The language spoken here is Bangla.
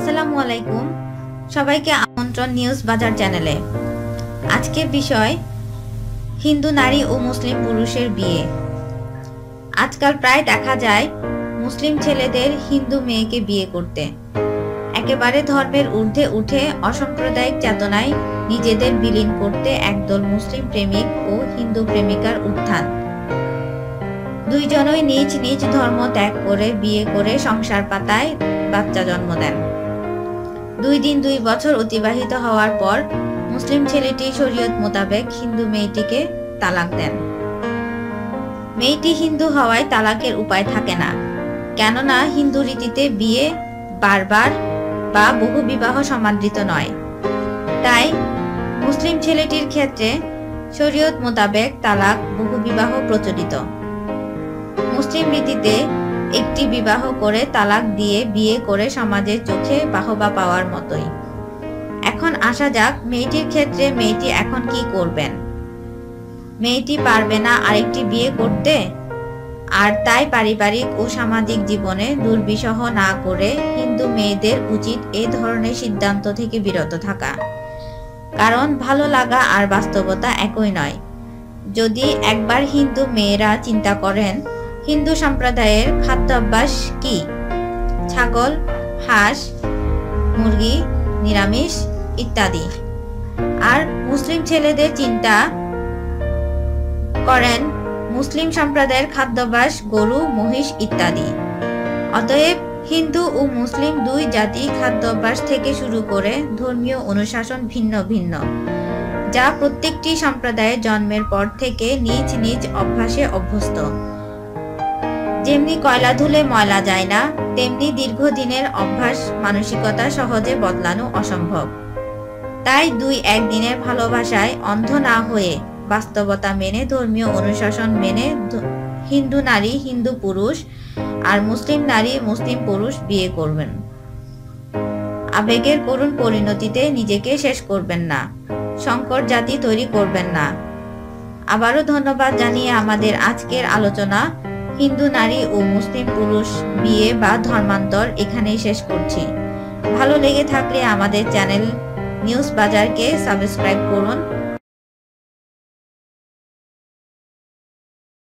আসসালামু আলাইকুম, সবাইকে আমন্ত্রণ নিউজ বাজার চ্যানেলে। আজকের বিষয় হিন্দু নারী ও মুসলিম পুরুষের বিয়ে। আজকাল প্রায় দেখা যায় মুসলিম ছেলেদের হিন্দু মেয়েকে বিয়ে করতে। একেবারে ধর্মের ঊর্ধ্বে উঠে অসাম্প্রদায়িক চেতনায় নিজেদের বিলীন করতে একদল মুসলিম প্রেমিক ও হিন্দু প্রেমিকার উত্থান। দুইজনই নিজ নিজ ধর্ম ত্যাগ করে বিয়ে করে সংসার পাতায় বাচ্চা জন্ম দেন। 2 দিন 2 বছর অতিবাহিত হওয়ার পর মুসলিম ছেলেটি শরীয়ত মোতাবেক হিন্দু মেয়েটিকে তালাক দেন। মেয়েটি হিন্দু হওয়ায় তালাকের উপায় থাকে না, কেননা হিন্দু রীতিতে বিয়ে বারবার বা বহু বিবাহ সমাদৃত নয়। তাই মুসলিম ছেলেটির ক্ষেত্রে শরীয়ত মোতাবেক তালাক বহু বিবাহ প্রচলিত। মুসলিম রীতিতে একটি বিবাহ করে তালাক দিয়ে বিয়ে করে সমাজের চোখে বাহবা পাওয়ার মতোই। এখন আসা যাক মেয়েটির ক্ষেত্রে, মেয়েটি এখন কি করবেন? মেয়েটি পারবে না আরেকটি বিয়ে করতে, আর তাই পারিবারিক ও সামাজিক জীবনে দুর্বিষহ না করে হিন্দু মেয়েদের উচিত এই ধরনের সিদ্ধান্ত থেকে বিরত থাকা। কারণ ভালো লাগা আর বাস্তবতা একই নয়। যদি একবার হিন্দু মেয়েরা চিন্তা করেন হিন্দু সম্প্রদায়ের খাদ্যাভ্যাস কি, ছাগল, হাঁস, মুরগি, নিরামিষ ইত্যাদি, আর মুসলিম ছেলেদের চিন্তা করেন মুসলিম সম্প্রদায়ের খাদ্যাভ্যাস গরু, মহিষ ইত্যাদি। অতএব হিন্দু ও মুসলিম দুই জাতি খাদ্যাভ্যাস থেকে শুরু করে ধর্মীয় অনুশাসন ভিন্ন ভিন্ন, যা প্রত্যেকটি সম্প্রদায়ের জন্মের পর থেকে নিজ নিজ অভ্যাসে অভ্যস্ত। যেমনি কয়লা ধুলে ময়লা যায় না, তেমনি দীর্ঘদিনের অভ্যাস মানসিকতা সহজে বদলানো অসম্ভব। তাই 2-1 দিনের ভালোবাসায় অন্ধ না হয়ে বাস্তবতা মেনে ধর্মীয় অনুশাসন মেনে হিন্দু নারী হিন্দু পুরুষ আর মুসলিম নারী মুসলিম পুরুষ বিয়ে করবেন। আবেগের করুণ পরিণতিতে নিজেকে শেষ করবেন না, সংকর জাতি তৈরি করবেন না। আবারও ধন্যবাদ জানিয়ে আমাদের আজকের আলোচনা হিন্দু নারী ও মুসলিম পুরুষ বিয়ে বা ধর্মান্তর এখানেই শেষ করছি। ভালো লেগে থাকলে আমাদের চ্যানেল নিউজ বাজারকে সাবস্ক্রাইব করুন।